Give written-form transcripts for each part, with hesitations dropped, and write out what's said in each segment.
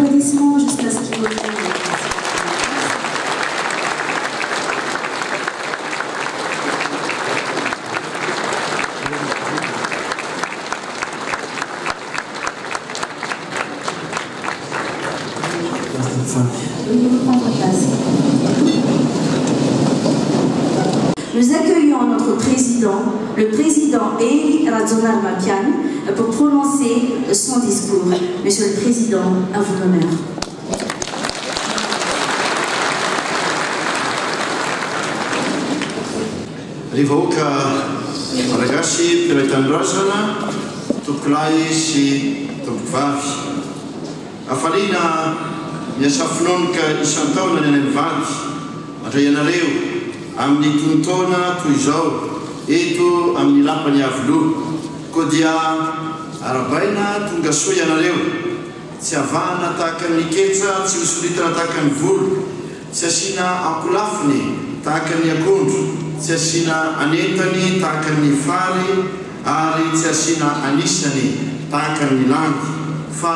applaudissements jusqu'à ce qu'il revienne. Nous accueillons notre président, le président Eli Razzonal-Makian, pour prononcer son discours. Monsieur le Président, à vous l'honneur. Rivoka Malagasy mpiray-tanindrazana, tompolahy sy tompovavy. Afaliana miasa finonika isan-taona ny any mivady, mandray ianareo amin'ny tontaona toy izao eto amin'ny lampany avoloha. Koa dia arabaina tonga soa ianareo, tsy avana tahaka ny ketsa, tsy hosoritana tahaka ny volo, tsy asiana ankolafiny tahaka ny akondro, tsy asiana anentany tahaka ny fary, ary tsy asiana anisany tahaka ny landy, fa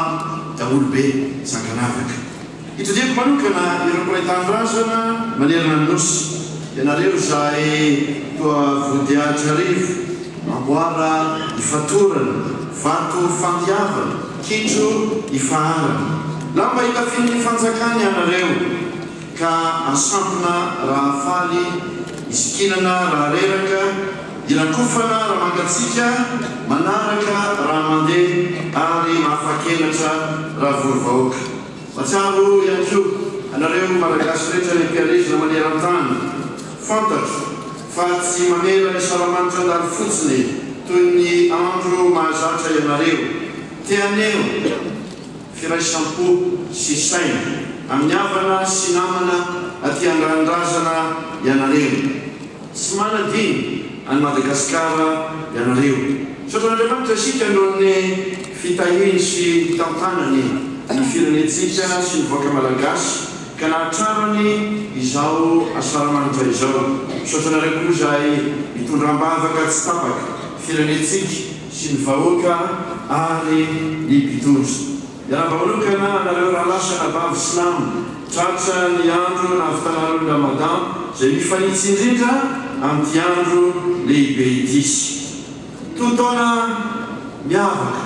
daholobe sanganavaka. Itodiako manokana ireo mpiray-tanindrazana manerana ny nosy. Ianareo zay toa vodiahatra arivo, amboara ifatorana, vato fandiavana, kitro ifaharana. Lamba itafiny ny fanjakany ianareo, ka asampona raha faly, isikinana raha reraka, irakofana raha mangatsika, manaraka raha mandeha, ary mahafakelatra raha vorovahoaka. Matsiaro ihany koa anareo malagasy rehetra ny mpialezona maneran-tany, fantatro fa tsy mamela ny salamanitra andalo fotsiny toy ny andro mahazatra ianareo. Teaneo firaisampo sy saina amin'ny havana sy namana aty andranindrazana ianareo. Tsy manadiny any Madagasikara ianareo. Soton'Andriamanitra isika noho ny fitahiny sy tantanany ny firenetsika sy ny voaka malagasy, ka nahatrarany izao asaramanitra izao. Sotonareo koa zay mitondram-bavaka tsy tapaka firenetsika sy ny vahoaka ary ny mpitondro. Iaramba manokana anareo raha lasa nabavy silamo, tratra ny andro na havitanareo ny Ramadan zay mifanitsy indrindra amin'ity andro lehibe ity. Tontaona miavaka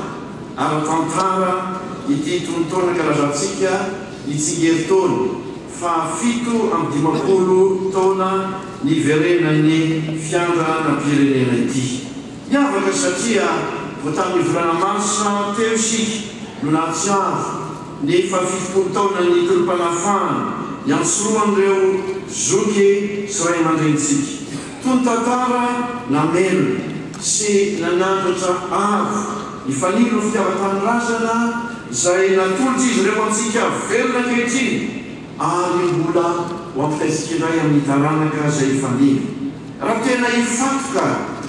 ara-tantara ity tontaona kalazantsika itsingerin-taona fa 7 taona niverenany fiandranam-pirenena ity. Miavaka satria vo tamin'ny volana marsa teo isika no nahatsiaro ny 70 taona ny tolom-panafana iansoroan'ireo zoky sy ray aman-drenitsika. Tontantara namelo sy nanandratra avo ny fanilo fitiava-tanindrazana zay natolotra izy ireo antsika velona ankehitriny, ary mbola ho ampitaisika iray amin'ny taranaka zay fanilo. Raha tena ifatoka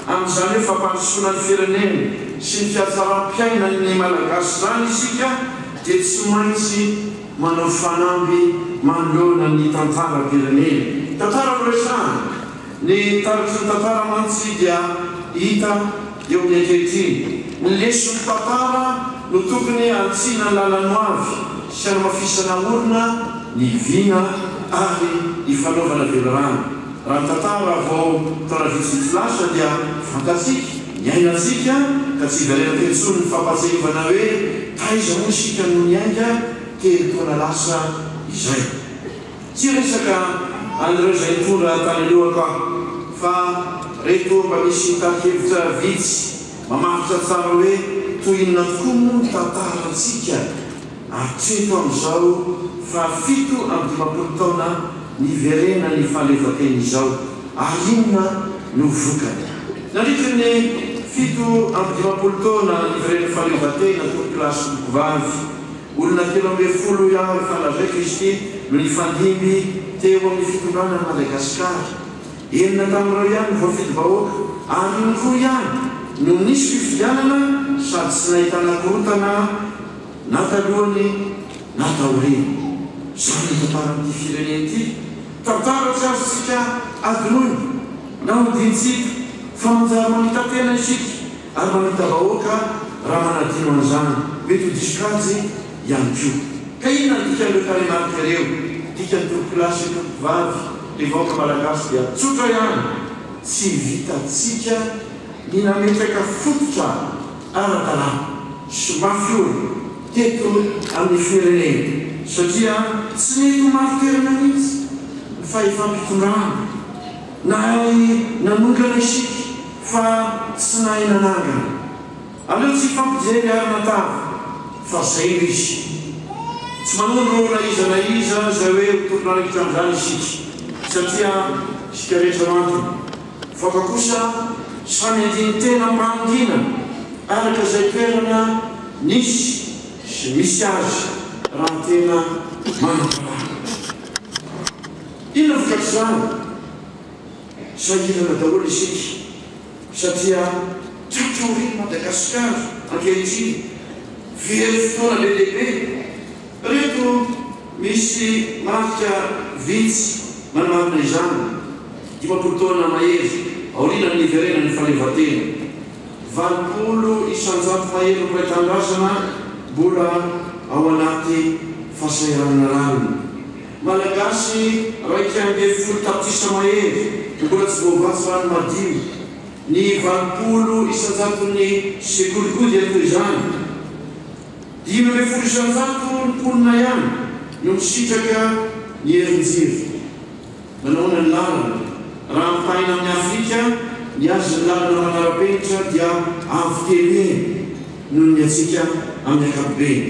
amin'izany hoe fampandrosoana ny firenena sy ny fiatsaram-piaina ny malagasy zany isika, dia tsy maintsy manao fanamby manoloana ny tantara-pirenena. Tantara resahana, ny taritry ny tantara mantsy dia hita eo amin'ny ankehitriny. Ny leson'ny tantara no tokony antsina lalano avy sy anomafisana orona ny vina ary ifanaovana velorano. Raha ny tantara vao taona vitsivitsy lasa dia fantatsika miainantsika, ka tsy iverena tentsony ny fampatsahivana hoe taiza moa isika no miainga telo taona lasa izay. Tsy resaka an'ireo zay mitondra tany alohaka, fa reto mba misy mitaky-hevitra vitsy mamafitra tsara hoe toy inona tokoa moa tantarantsika hatreto amin'izao fa 7 taona niverena ny fahaleovan-tena izao, ary inona no vokany. Nandritra ny 7 taona niverena ny fahaleovan-tena tompolasy tompovavy, olona 13 ihany fanazay Kristy no nifandimby teo amin'ny fitondrana ny Madagasikara. 9 tamin'ireo ihany voafidy-bahoaka, ary ny 2 ihany no nisy fifidianana sady tsy nahitana korotana na talohany na taoriny. Zany ny tantara amin'ity firenena ity. Tantara tsy azontsika adinoina na hodintsika fa manjary mamita tena isika ary mamita vahoaka raha manadino an'izany. Mety ho disikajy ihany koa. ka inona dikan'ireo talemarika reo dikany tokolasy vavy le vaoka malagasy dia tsotra ihany tsy vitatsika ny nametraka fototra ara-dalà sy mafiolo teto amin'ny firenena satria tsy mety mafitoerana mihitsy fa ifampitondrana nahay nanongana isika fa tsy nahay nanangana aleo tsy fampijery ary-natavy fa zay no izy tsy manondro na iza zay hoe tompon-anakitra amin'izany isika satria isika rehetra mantony foka kosa samy andiny tena mangina araka izay toerana nisy sy misy azy raha tena manam-pahaly inona vokatry izany sahirana daholo isika satria tratroriny Madagasikara ankehitriny very fotoana lehibe reto misy marika vitsy manamarina izany 10 taona mahery aoriana ny niverena ny falevatena 20 isanjato mahery mpiray-tanindrazana mbola ao anaty fahasahiranana rano malagasy 1.10 tapitrisa mahery mbola tsy voavatsy rano madio ny 20 isanjatony sekolikody ato izany 10 isanjato mponina ihany no misitraka ny herin-jiro manaona ny lalana raha mipaina amin'ny Afrika ny azy ny lalana manara-penitra dia avo telo noho ny atsika amin'ny ankapobeny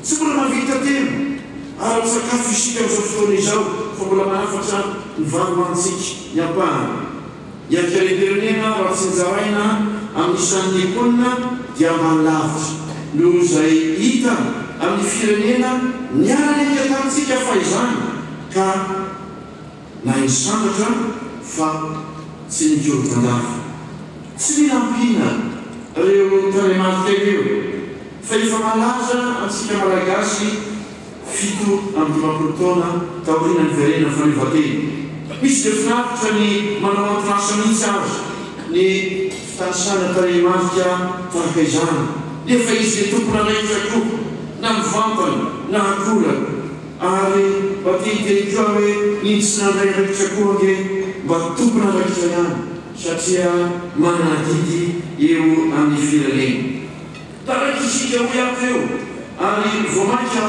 tsy mbola mavita telo ary misakafo isika amin'izao fotoana izao fa mbola manafatra ny vandomantsika ny ampahana ny ankarehiberenena raha tsy nizaraina amin'ny isan'ny mponina dia manlavitra noho izay hita amin'ny firenena niaraka tamintsika fa izany ka na insangatra fa tsy nikoro-tandafy tsy minampina reo talemarika ireo fa efa malaza antsika malagasy 7 taona taoriana ny verena falevatena misy dia finaritra ny manao antonasa mihitsy azy ny fitanisana talemarika tahaka izany nefa izy dia tompona raitra koa na mivantana na akora ary mba tehiteiko hoe nintsy nandray raitra koa nge mba tompona raitra ihany satria manana didy eo amin'ny firenena taraiky isika ho iato eo ary voamaika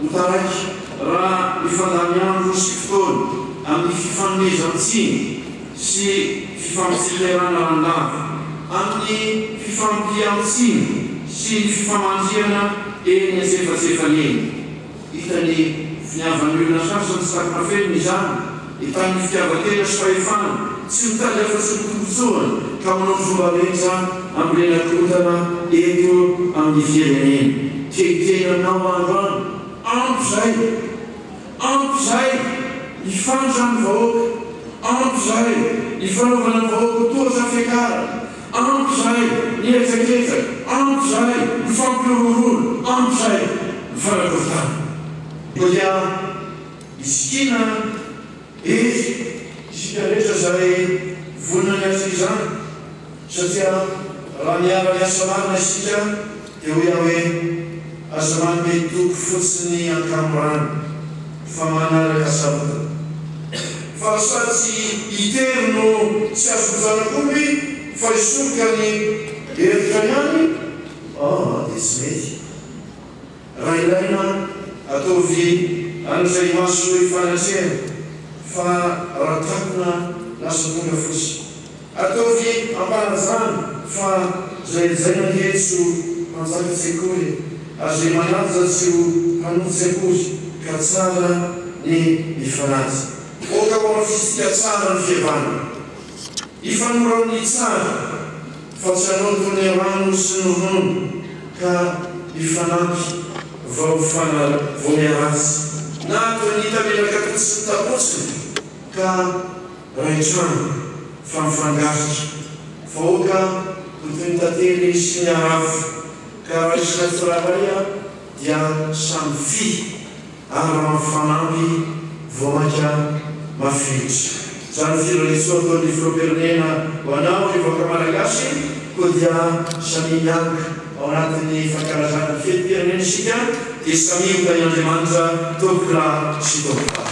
ho taraiky raha mifandany andro sy fotoana amin'ny fifanomezantsiny sy fifampitsilerana randavy amin'ny fifampiantsiny sy ny fifamandriana eny azefatsefanyeny hitany finiavan'olona sasany tsy takinafelony izany hitany fitiavatena sy fahefana tsy mitady afa-tsy mitombotsoana ka manao fombaretra amin'renakorotana eto amin'ny firenena tegitenanao androany ampy zay ifandra ny vahoaka ampy zay ifanaovana ny vahoaka toza fiakara ampy zay ny etsaketsaka ampy zay ny fampirororo ampy zay ny fanakorotana dia isikina izy isika rehetra zay vonina ny azy izany satria raha miara miasa marina isika dia ho ia hoe azamany metoko fotsiny ankamorano fa manaraka sabota fa sady itery no tsy azozanakomby fa isoka ny heritra ihany dia tsy mety raha ilaina ataovy an'izay maso ifanatrena fa raha takona lasa tonga fotsy ataovy ampanazany fa zay nangetso manjaka tsekoly azay manaja tsy ho mpanotsy akory ka tsara ny ifanazy oka ho amfisika tsara ny fiavana ifanorany tsara fa tsy hanaotony rano sy nonono ka ifanampy vao miaratsy na toy ny tamelaka totsy tapotsiny ka raitrano fa mifangaritra fa oka toy ny tately sy ny arafo ka raha isy natsoravaia dia samy fi ary raha mifanampy voamaika mafilitra zany firoletsoa ataon'ny filoperenena ho anao revoaka malagasy koa dia samy mianka ao anatin'ny fankarazana fety-pirenena isika Iskamiu Andriamanitra, Tokla Shitokla.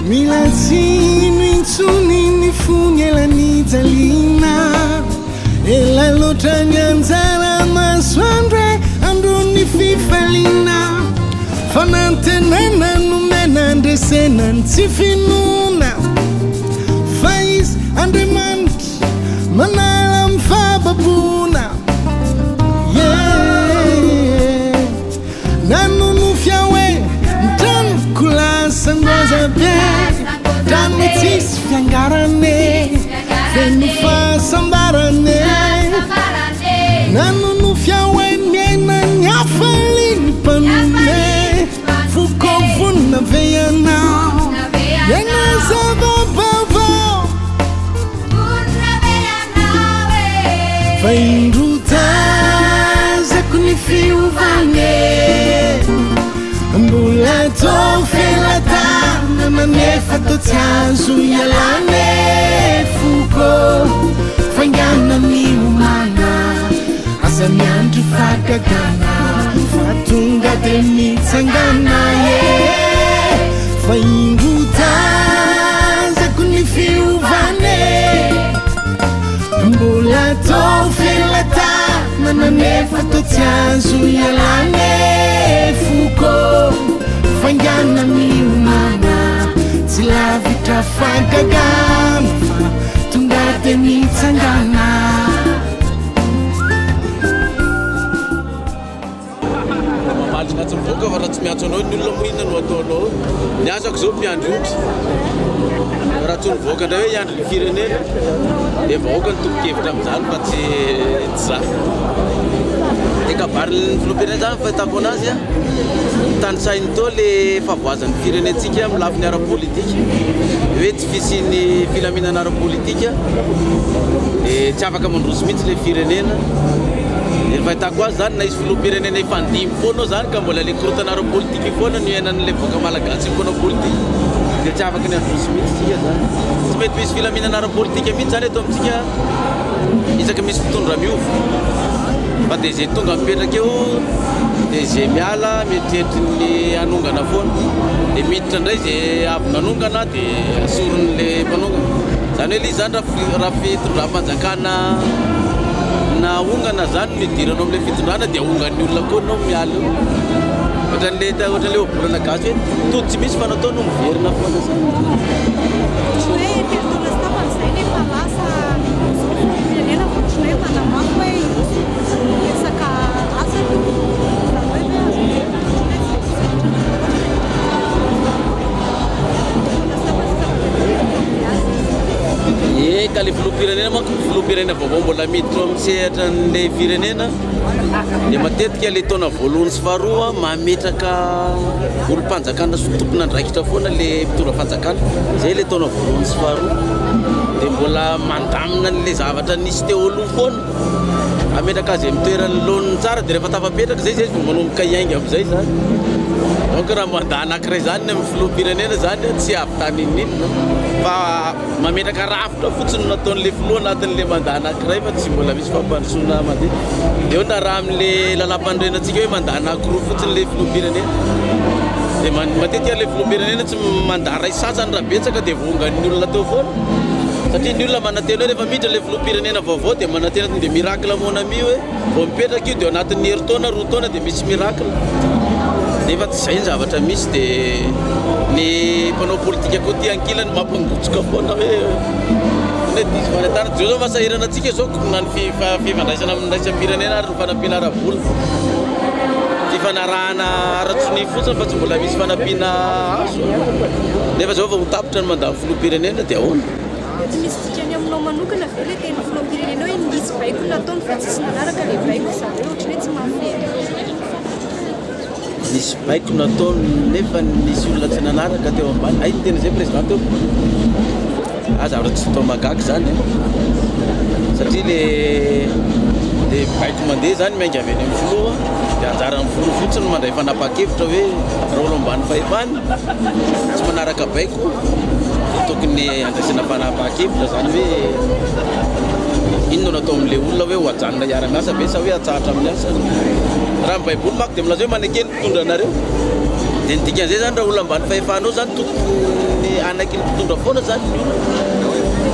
Milasini nsunini funyelani zalina ela lotanyanzara maswandre anduni fifalina fanantenana numena ndesena ntifinuna fais andemant manala mfababuna yeah nanunufyawe ntan kulasangoza be Damitis fiangarane Venu fa sambarane Nanu fiawe miena nyafalin panume Fuko vuna veyana Yana zabababa Fainruta zakunifiu vane Ambulato felata Manefa to tiazu yalane fuko Fangana ni umana Asa nyandu fakagana Fatunga de mitsangana ye Fainguta zakunifiu vane Mbulato felata Manefa to tiazu yalane fuko Fangana ni umana Sila vita fagagana Tungate mitsangana Mamaly tsy mivoaka fa raha tsy miantso anao ny olona mohinana no ataonao ny asako zao mpiandro otra raha tsy mivoaka indray hoe hiandro ny firenena dia vahoaka ny toko-kevitra amin'izany fa tsy za kabary ny filoam-pirenena zany fahitako anazy a tany sainy tao le favoazan'ny firenentsika amin'ny lafiny ara-politika hoe tsy fisiany filaminana ara-politika dia tsy afaka mandroso mihitsy le firenena dia fahitako azy zany na izy filoam-pirenena ifandimy foana ao zany ka mbola le korotana ara-politika foana no iainan'le voaka malagasy foana politika dia tsy afaka ny androso mihitsy tsika zany tsy mety misy filaminana ara-politika mihitsy zany eto amintsika isaka misy fitondra miova fa dia zay tonga mipetraka eo dia zay miala mietretry ny anongana foana dia miditra indray zay avy nanongana dia asoron'le mpanongana zany hoe izy zany raha fitondram-panjakana na ongana zany no idiranao amin'ilay fitondrana dia ongan'ny olona koa anao miala eo ohatran'le obolana gasy hoe tody tsy misy fa natao no miverina foana zany ka le filoam-pirenena manko filoam-pirenena vaovao mbola miditra amin'ny sehatra n'le firenena dia matetika le taona voalohany sy faharoa mametraka olo-panjakana sy tompona andraikitra foana le mpitondra fanjakana zay le taona voalohany sy faharoa dia mbola mandamina n'le zavatra nisy teo aloha foana ametraka azy amin'ny toerany lohan'ny tsara dia rehefa tafapetraka zay zay vao manomboka iainga amin'izay zany donc raha manda anankiray zany amin'ny filoam-pirenena zany tsy avy tany ininona fa mametraka rafitra fotsiny nataon'le filoha anatin'le manda anankiray fa tsy mbola misy fampandrosoana mandeha dia na raha amin'le lalam-pandrenantsika hoe manda anankiroa fotsiny le filoam-pirenena dia matetika le filoam-pirenena tsy mandaray sasany raha betsaka dia vongan'ny olona teo foana satria ny olona manantena hoe rehefa miditra le filoam-pirenena vaovao dia manantena dia miracle mon ami hoe vao mipetraka io dia anatin'ny herintaona roa taona dia misy miracle nefa tsy zay ny zavatra misy dia ny mpanao politika koa ty ankilany mampangotsoka foana hoe diso fanatana zao zao masahirana antsika zao na ny fifandraisana amin'ndraisam-pirenena ary ny fanampiana ara-bola fifanarahana ara-tsoni fotsiny fa tsy mbola misy fanampiana azo nefa zao fa ho tapitra ny mandany filoam-pirenena dia ahoana misy titrany aminao manokana ve le tena filoam-pirenena hoe nisy baiko nataony fa tsisy nanaraka le baiko za hoe ohatrany hoe tsy mafery nisy baiko nataony nefa nisy olona tsy nanaraka teo ambany ay tena zay président teo zavatra tsy tao magaky zany satria le baiko mandeha zany miainga avy any amin'ny filoha dia anjaran'ny filoha fotsiny mandray fanapa-kevitra hoe raha olo ambany fahefany tsy manaraka baiko tokony andraisana fanapa-kevitra zany hoe inona natao amin'ilay olona hoe ho ajanona hiara-miasa ve sa hoe atsahatra amin'ny asa raha ny baiboly mako dia milaza hoe manekeny mpitondra anareo dia nidikan'izay zany raha olona ambany fahefanao zany tokony anaky ny mpitondra foana zany ny olona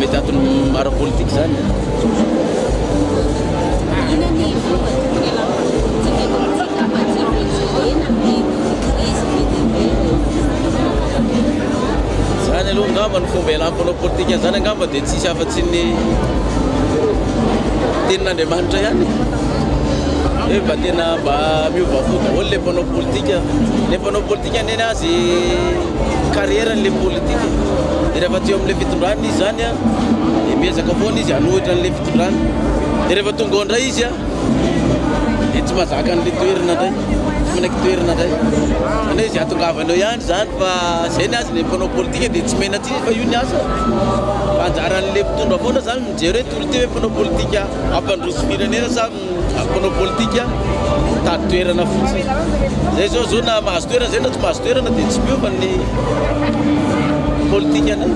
mety atony ara-politika zany zany aloha angamba ny fomba ilampanao politika zany angamba dia tsisy afa-tsy ny tenin'Andriamanitra ihany hoe mba tena mba miovafo daholo le mpanao politika le mpanao politika neny azy carrière n'le politika dia rehefa teo amin'le fitondrany izy zany a dia miezaka foana izy hanohitra n'le fitondrany dia rehefa tonga ao indray izy a dia tsy mahazaka n'le toerana indray tsy manaiky toerana indray zany hoe izy atongavanao ihany zany fa zay ny azy le mpanao politika dia tsy mena tsisy fa io ny asa fa anjaran'le mpitondra foana zany mijery hoe tolo ty hoe mpanao politika ampandroso firenena sa mpanao politika tady toerana fotsiny zay zao zao na mahazo toerana zay na tsy mahazo toerana dia tsy miova ny politika anay